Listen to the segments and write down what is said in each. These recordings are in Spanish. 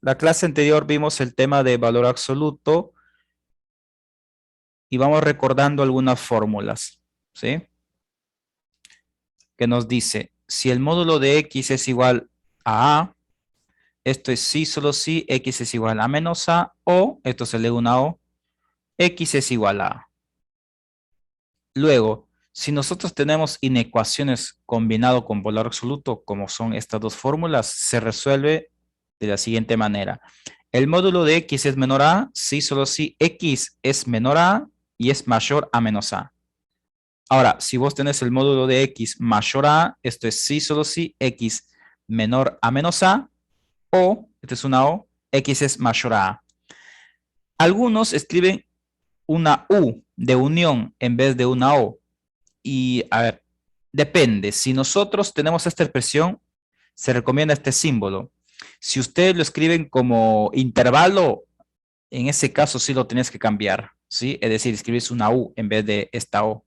La clase anterior vimos el tema de valor absoluto y vamos recordando algunas fórmulas, ¿sí? Que nos dice, si el módulo de x es igual a A, esto es sí, solo si x es igual a menos A, o, esto se lee una O, x es igual a A. Luego, si nosotros tenemos inecuaciones combinado con valor absoluto, como son estas dos fórmulas, se resuelve de la siguiente manera. El módulo de x es menor a, sí, solo si x es menor a y es mayor a menos a. Ahora, si vos tenés el módulo de x mayor a, esto es sí, solo si x menor a menos a, o, esta es una o, x es mayor a. Algunos escriben una u de unión en vez de una o. Y a ver, depende. Si nosotros tenemos esta expresión, se recomienda este símbolo. Si ustedes lo escriben como intervalo, en ese caso sí lo tenés que cambiar, ¿sí? Es decir, escribís una U en vez de esta O.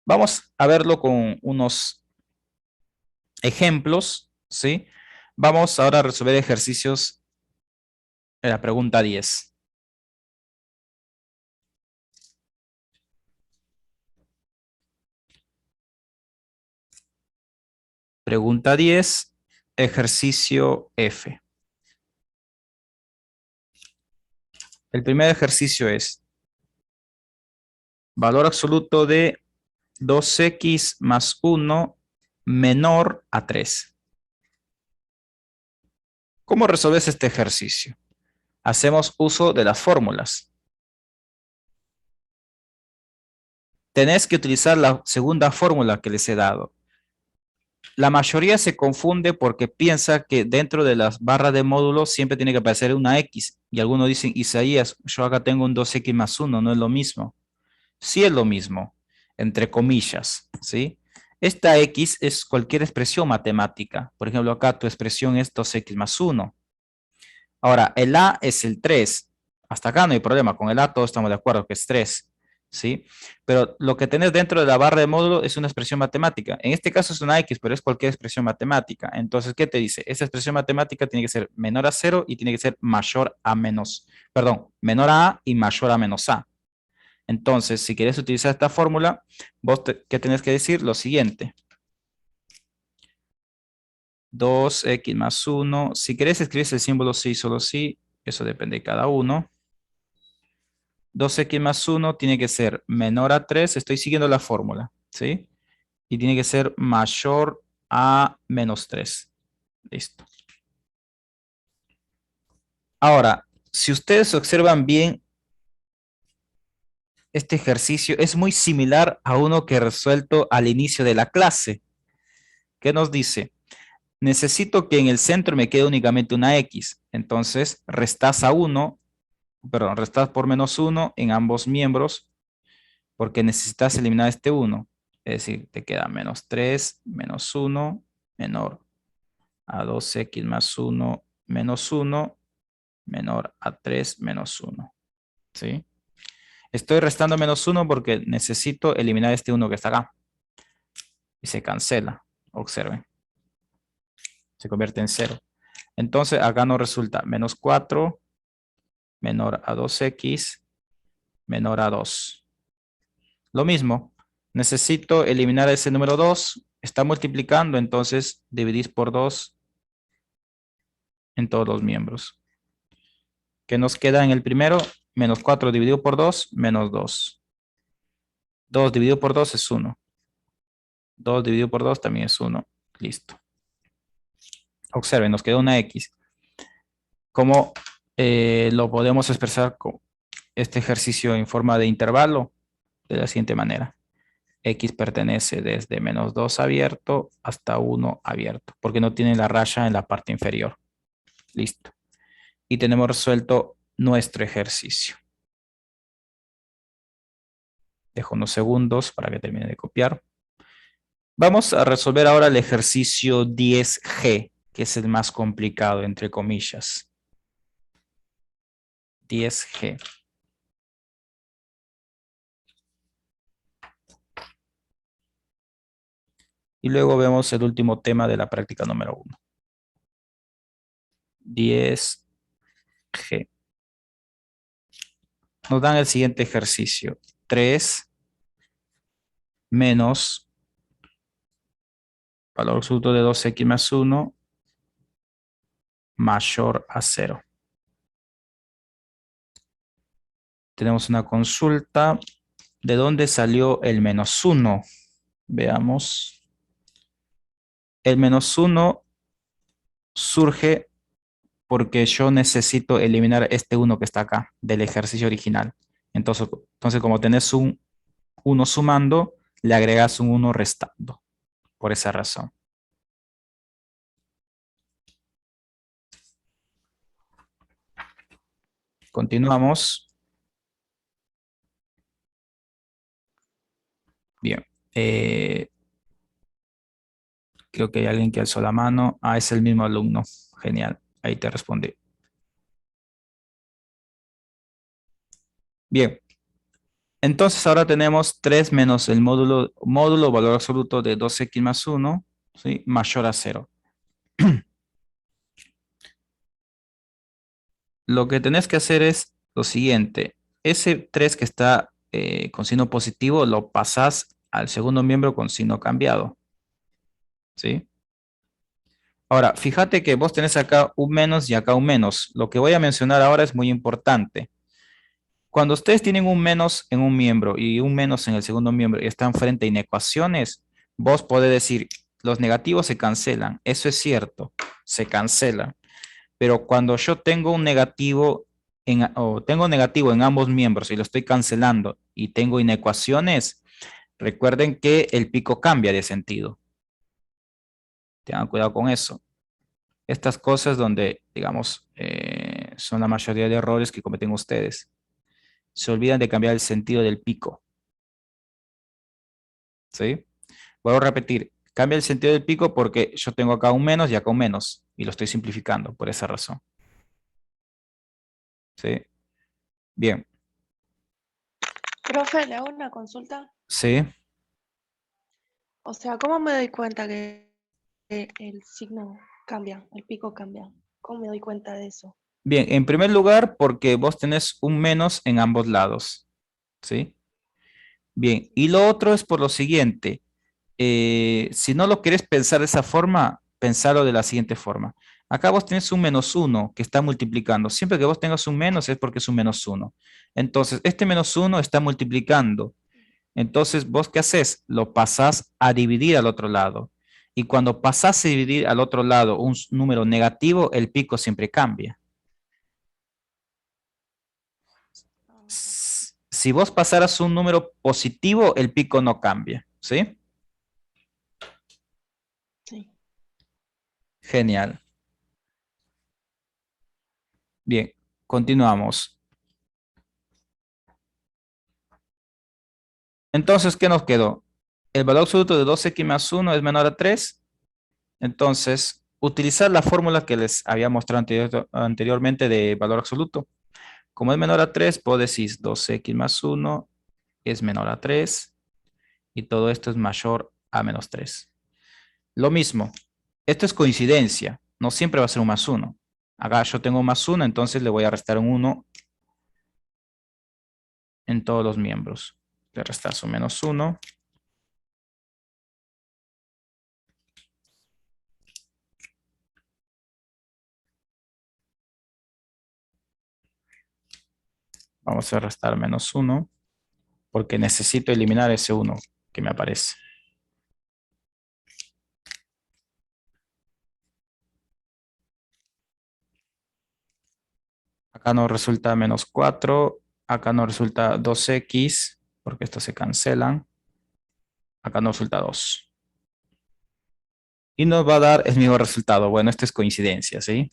Vamos a verlo con unos ejemplos, ¿sí? Vamos ahora a resolver ejercicios en la pregunta 10. Pregunta 10, ejercicio F. El primer ejercicio es valor absoluto de 2x más 1 menor a 3. ¿Cómo resolves este ejercicio? Hacemos uso de las fórmulas. Tenés que utilizar la segunda fórmula que les he dado. La mayoría se confunde porque piensa que dentro de las barras de módulo siempre tiene que aparecer una X. Y algunos dicen, Isaías, yo acá tengo un 2x más 1, no es lo mismo. Sí es lo mismo, entre comillas, ¿sí? Esta X es cualquier expresión matemática. Por ejemplo, acá tu expresión es 2x más 1. Ahora, el A es el 3. Hasta acá no hay problema. Con el A todos estamos de acuerdo que es 3. ¿Sí? Pero lo que tenés dentro de la barra de módulo es una expresión matemática. En este caso es una X, pero es cualquier expresión matemática. Entonces, ¿qué te dice? Esa expresión matemática tiene que ser menor a 0 y tiene que ser mayor a menos, perdón, menor a A y mayor a menos A. Entonces, si quieres utilizar esta fórmula, ¿qué tenés que decir? Lo siguiente. 2x más 1. Si querés escribir el símbolo sí, solo sí. Eso depende de cada uno. 2x más 1 tiene que ser menor a 3. Estoy siguiendo la fórmula, ¿sí? Y tiene que ser mayor a menos 3. Listo. Ahora, si ustedes observan bien, este ejercicio es muy similar a uno que he resuelto al inicio de la clase. ¿Qué nos dice? Necesito que en el centro me quede únicamente una X. Entonces, restas a 1, perdón, restas por menos 1 en ambos miembros porque necesitas eliminar este 1. Es decir, te queda menos 3, menos 1, menor a 2x más 1, menos 1, menor a 3, menos 1. ¿Sí? Estoy restando menos 1 porque necesito eliminar este 1 que está acá. Y se cancela. Observen. Se convierte en 0. Entonces acá nos resulta menos 4, menor a 2x, menor a 2. Lo mismo, necesito eliminar ese número 2. Está multiplicando, entonces dividís por 2 en todos los miembros. ¿Qué nos queda en el primero? Menos 4 dividido por 2, menos 2. 2 dividido por 2 es 1. 2 dividido por 2 también es 1. Listo. Observen, nos queda una X. ¿Cómo lo podemos expresar con este ejercicio en forma de intervalo? De la siguiente manera. X pertenece desde menos 2 abierto hasta 1 abierto, porque no tiene la raya en la parte inferior. Listo. Y tenemos resuelto nuestro ejercicio. Dejo unos segundos para que termine de copiar. Vamos a resolver ahora el ejercicio 10G, que es el más complicado, entre comillas. 10G. Y luego vemos el último tema de la práctica número 1. 10G. Nos dan el siguiente ejercicio. 3 menos valor absoluto de 2x más 1 mayor a 0. Tenemos una consulta. ¿De dónde salió el menos 1? Veamos. El menos 1 surge porque yo necesito eliminar este 1 que está acá del ejercicio original. Entonces como tenés un 1 sumando, le agregas un 1 restando. Por esa razón. Continuamos. Bien. Creo que hay alguien que alzó la mano. Ah, es el mismo alumno. Genial. Ahí te respondí. Bien. Entonces ahora tenemos 3 menos el módulo valor absoluto de 2x más 1, ¿sí? Mayor a 0. Lo que tenés que hacer es lo siguiente. Ese 3 que está con signo positivo lo pasás al segundo miembro con signo cambiado. ¿Sí? Ahora, fíjate que vos tenés acá un menos y acá un menos. Lo que voy a mencionar ahora es muy importante. Cuando ustedes tienen un menos en un miembro y un menos en el segundo miembro y están frente a inecuaciones, vos podés decir, los negativos se cancelan. Eso es cierto, se cancelan. Pero cuando yo tengo un negativo o tengo negativo en ambos miembros y lo estoy cancelando y tengo inecuaciones, recuerden que el pico cambia de sentido. Tengan cuidado con eso. Estas cosas donde, digamos, son la mayoría de errores que cometen ustedes. Se olvidan de cambiar el sentido del pico. ¿Sí? Vuelvo a repetir, cambia el sentido del pico porque yo tengo acá un menos y acá un menos. Y lo estoy simplificando por esa razón. ¿Sí? Bien. Profe, le hago una consulta. ¿Sí? O sea, ¿cómo me doy cuenta que el signo cambia, el pico cambia? ¿Cómo me doy cuenta de eso? Bien, en primer lugar, porque vos tenés un menos en ambos lados. ¿Sí? Bien, y lo otro es por lo siguiente. Si no lo querés pensar de esa forma, pensarlo de la siguiente forma. Acá vos tenés un menos 1 que está multiplicando. Siempre que vos tengas un menos es porque es un menos 1. Entonces, este menos 1 está multiplicando. Entonces, ¿vos qué haces? Lo pasás a dividir al otro lado. Y cuando pasás a dividir al otro lado un número negativo, el pico siempre cambia. Ajá. Si vos pasaras un número positivo, el pico no cambia. ¿Sí? Sí. Genial. Bien, continuamos. Entonces, ¿qué nos quedó? El valor absoluto de 2x más 1 es menor a 3. Entonces, utilizar la fórmula que les había mostrado anteriormente de valor absoluto. Como es menor a 3, puedo decir 2x más 1 es menor a 3 y todo esto es mayor a menos 3. Lo mismo, esto es coincidencia, no siempre va a ser un más 1. Acá yo tengo un más 1, entonces le voy a restar un 1 en todos los miembros. Le restar su menos 1. Vamos a restar menos 1 porque necesito eliminar ese 1 que me aparece. Acá nos resulta menos 4, acá nos resulta 2x, porque estos se cancelan. Acá nos resulta 2. Y nos va a dar el mismo resultado. Bueno, esto es coincidencia, ¿sí?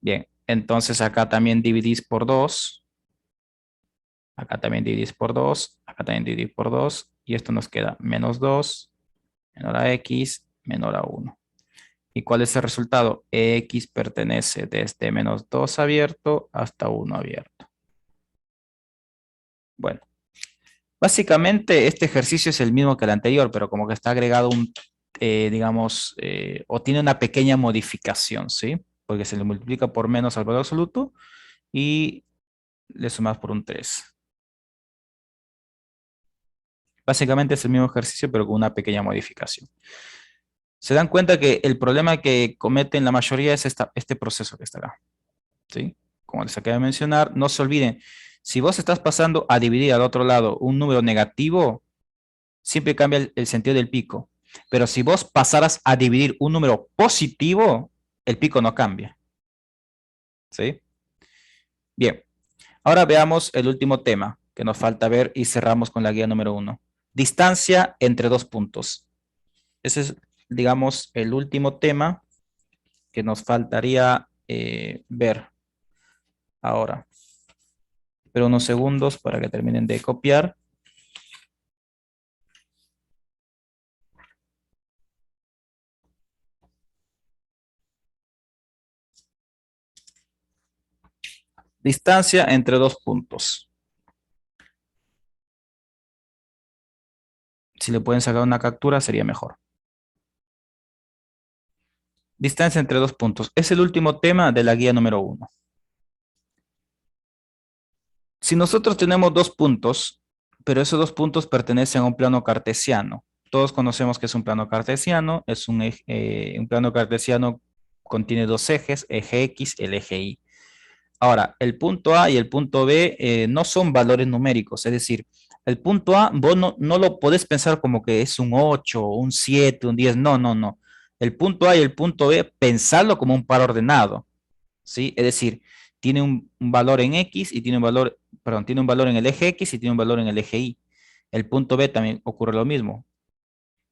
Bien, entonces acá también dividís por 2. Acá también dividís por 2. Acá también dividís por 2. Y esto nos queda menos 2, menor a x, menor a 1. ¿Y cuál es el resultado? X pertenece desde menos 2 abierto hasta 1 abierto. Bueno, básicamente este ejercicio es el mismo que el anterior, pero como que está agregado un, digamos, o tiene una pequeña modificación, ¿sí? porque se le multiplica por menos al valor absoluto y le sumas por un 3. Básicamente es el mismo ejercicio, pero con una pequeña modificación. Se dan cuenta que el problema que cometen la mayoría es este proceso que está acá, ¿sí? Como les acabo de mencionar, no se olviden, si vos estás pasando a dividir al otro lado un número negativo, siempre cambia el sentido del pico. Pero si vos pasaras a dividir un número positivo, el pico no cambia, ¿sí? Bien, ahora veamos el último tema que nos falta ver y cerramos con la guía número 1. Distancia entre dos puntos. Ese es, digamos, el último tema que nos faltaría ver ahora. Pero unos segundos para que terminen de copiar. Distancia entre dos puntos. Si le pueden sacar una captura sería mejor. Distancia entre dos puntos. Es el último tema de la guía número 1. Si nosotros tenemos dos puntos, pero esos dos puntos pertenecen a un plano cartesiano. Todos conocemos que es un plano cartesiano. Es un plano cartesiano contiene dos ejes, eje X, el eje Y. Ahora, el punto A y el punto B no son valores numéricos, es decir, el punto A vos no lo podés pensar como que es un 8, un 7, un 10, no, no, no. El punto A y el punto B, pensarlo como un par ordenado, ¿sí? Es decir, tiene un valor en X y tiene un valor, perdón, tiene un valor en el eje X y tiene un valor en el eje Y. El punto B también ocurre lo mismo.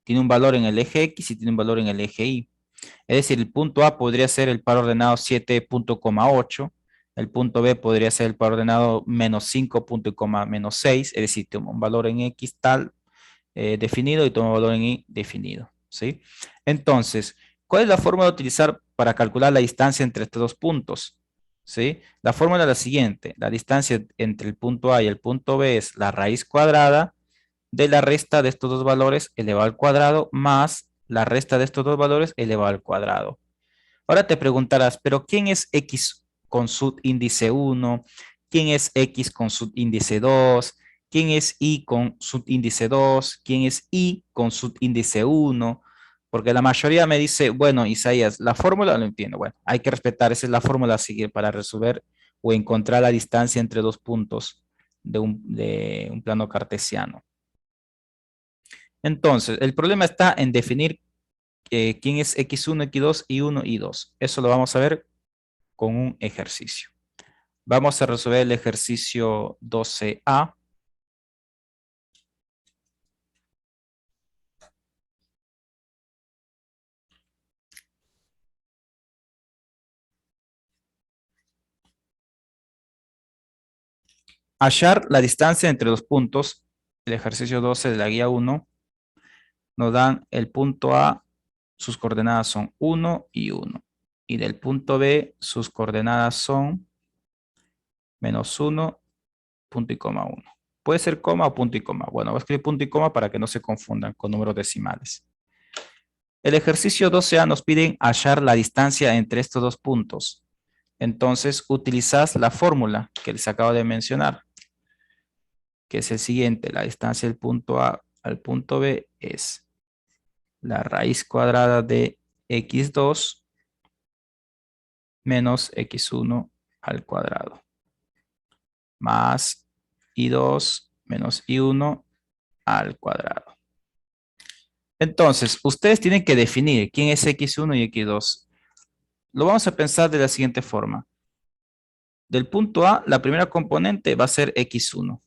Tiene un valor en el eje X y tiene un valor en el eje Y. Es decir, el punto A podría ser el par ordenado 7.8, el punto B podría ser el par ordenado menos 5, menos 6, es decir, toma un valor en X tal definido y toma un valor en Y definido, ¿sí? Entonces, ¿cuál es la fórmula a utilizar para calcular la distancia entre estos dos puntos? ¿Sí? La fórmula es la siguiente, la distancia entre el punto A y el punto B es la raíz cuadrada de la resta de estos dos valores elevado al cuadrado más la resta de estos dos valores elevado al cuadrado. Ahora te preguntarás, ¿pero quién es X con subíndice 1? ¿Quién es X con subíndice 2? ¿Quién es Y con subíndice 2? ¿Quién es Y con subíndice 1? Porque la mayoría me dice, bueno, Isaías, la fórmula lo entiendo. Bueno, hay que respetar, esa es la fórmula a seguir para resolver o encontrar la distancia entre dos puntos de un plano cartesiano. Entonces, el problema está en definir quién es X1, X2, Y1, Y2. Eso lo vamos a ver con un ejercicio. Vamos a resolver el ejercicio 12A. Hallar la distancia entre los puntos. El ejercicio 12 de la guía 1 nos dan el punto A, sus coordenadas son 1 y 1. Y del punto B, sus coordenadas son menos 1, punto y coma 1. Puede ser coma o punto y coma. Bueno, voy a escribir punto y coma para que no se confundan con números decimales. El ejercicio 12A nos piden hallar la distancia entre estos dos puntos. Entonces, utilizas la fórmula que les acabo de mencionar, que es el siguiente. La distancia del punto A al punto B es la raíz cuadrada de x2 menos x1 al cuadrado, más y2 menos y1 al cuadrado. Entonces, ustedes tienen que definir quién es x1 y x2. Lo vamos a pensar de la siguiente forma. Del punto A, la primera componente va a ser x1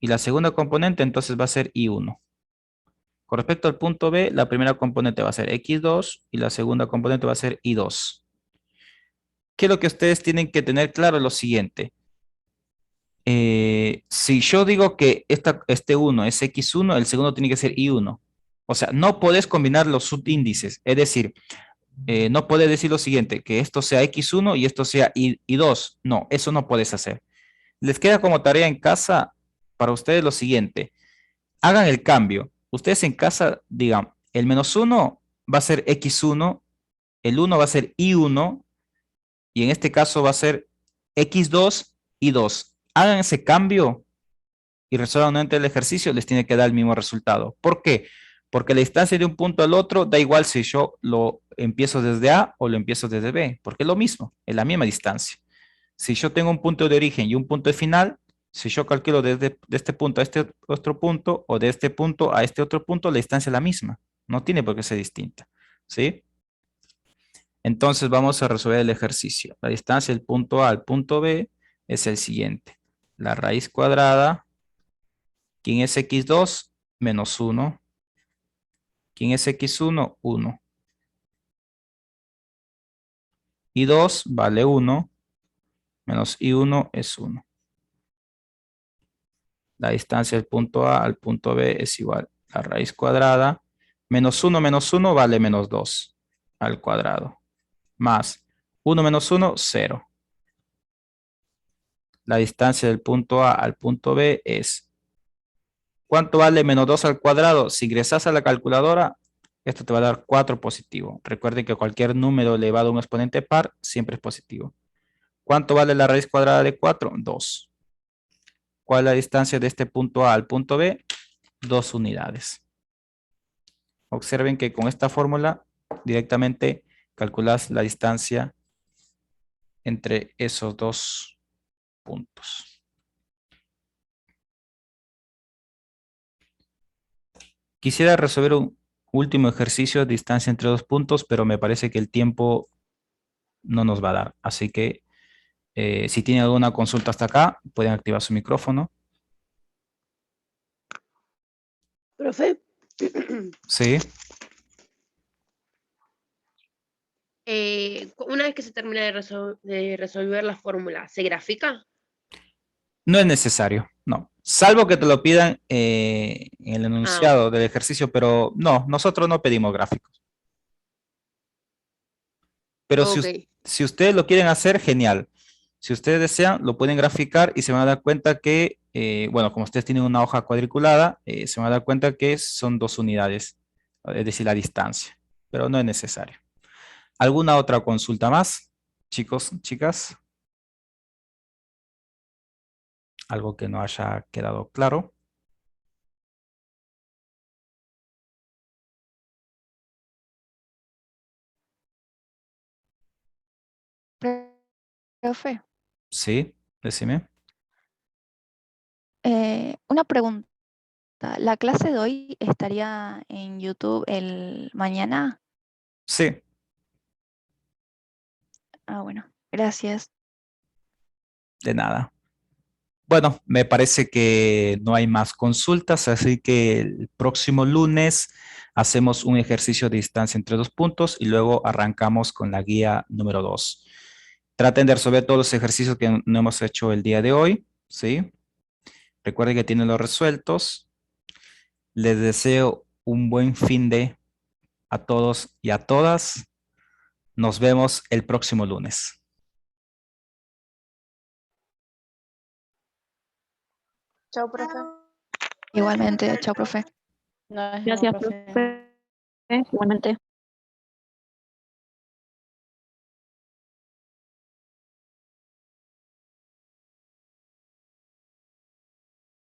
y la segunda componente entonces va a ser y1. Con respecto al punto B, la primera componente va a ser x2 y la segunda componente va a ser y2. ¿Qué es lo que ustedes tienen que tener claro? Lo siguiente. Si yo digo que este 1 es x1, el segundo tiene que ser y1. O sea, no podés combinar los subíndices. Es decir, no puedes decir lo siguiente, que esto sea x1 y esto sea y2. No, eso no puedes hacer. Les queda como tarea en casa para ustedes lo siguiente. Hagan el cambio. Ustedes en casa digan, el menos 1 va a ser x1, el 1 va a ser y1 Y en este caso va a ser x2 y 2. Hagan ese cambio y resuelvan nuevamente el ejercicio, les tiene que dar el mismo resultado. ¿Por qué? Porque la distancia de un punto al otro da igual si yo lo empiezo desde A o lo empiezo desde B, porque es lo mismo, es la misma distancia. Si yo tengo un punto de origen y un punto de final, si yo calculo desde de este punto a este otro punto o de este punto a este otro punto, la distancia es la misma. No tiene por qué ser distinta. ¿Sí? Entonces vamos a resolver el ejercicio. La distancia del punto A al punto B es el siguiente. La raíz cuadrada, ¿quién es x2? Menos 1. ¿Quién es x1? 1. Y 2 vale 1, menos y1 es 1. La distancia del punto A al punto B es igual a la raíz cuadrada. Menos 1 vale menos 2 al cuadrado. Más 1 menos 1, 0. La distancia del punto A al punto B es... ¿Cuánto vale menos 2 al cuadrado? Si ingresas a la calculadora, esto te va a dar 4 positivo. Recuerden que cualquier número elevado a un exponente par siempre es positivo. ¿Cuánto vale la raíz cuadrada de 4? 2. ¿Cuál es la distancia de este punto A al punto B? 2 unidades. Observen que con esta fórmula directamente calculas la distancia entre esos dos puntos. Quisiera resolver un último ejercicio de distancia entre dos puntos, pero me parece que el tiempo no nos va a dar. Así que si tienen alguna consulta hasta acá, pueden activar su micrófono. Profe, Sí. una vez que se termina de resolver la fórmula, ¿se grafica? No es necesario, no. Salvo que te lo pidan en el Ah, enunciado del ejercicio, pero no, nosotros no pedimos gráficos. Pero ok. si ustedes lo quieren hacer, genial. Si ustedes desean, lo pueden graficar y se van a dar cuenta que, bueno, como ustedes tienen una hoja cuadriculada, se van a dar cuenta que son 2 unidades, es decir, la distancia, pero no es necesario. ¿Alguna otra consulta más, chicos, chicas? ¿Algo que no haya quedado claro? Profe, Sí, decime. una pregunta. ¿La clase de hoy estaría en YouTube el mañana? Sí, Ah, bueno, gracias. de nada. Bueno, me parece que no hay más consultas, así que el próximo lunes hacemos un ejercicio de distancia entre dos puntos y luego arrancamos con la guía número 2. Traten de resolver todos los ejercicios que no hemos hecho el día de hoy, ¿sí? Recuerden que tienen los resueltos. Les deseo un buen fin de a todos y a todas. Nos vemos el próximo lunes. Chao, profe. Igualmente, chao, profe. Nos vemos, Gracias, profe. profe. Igualmente.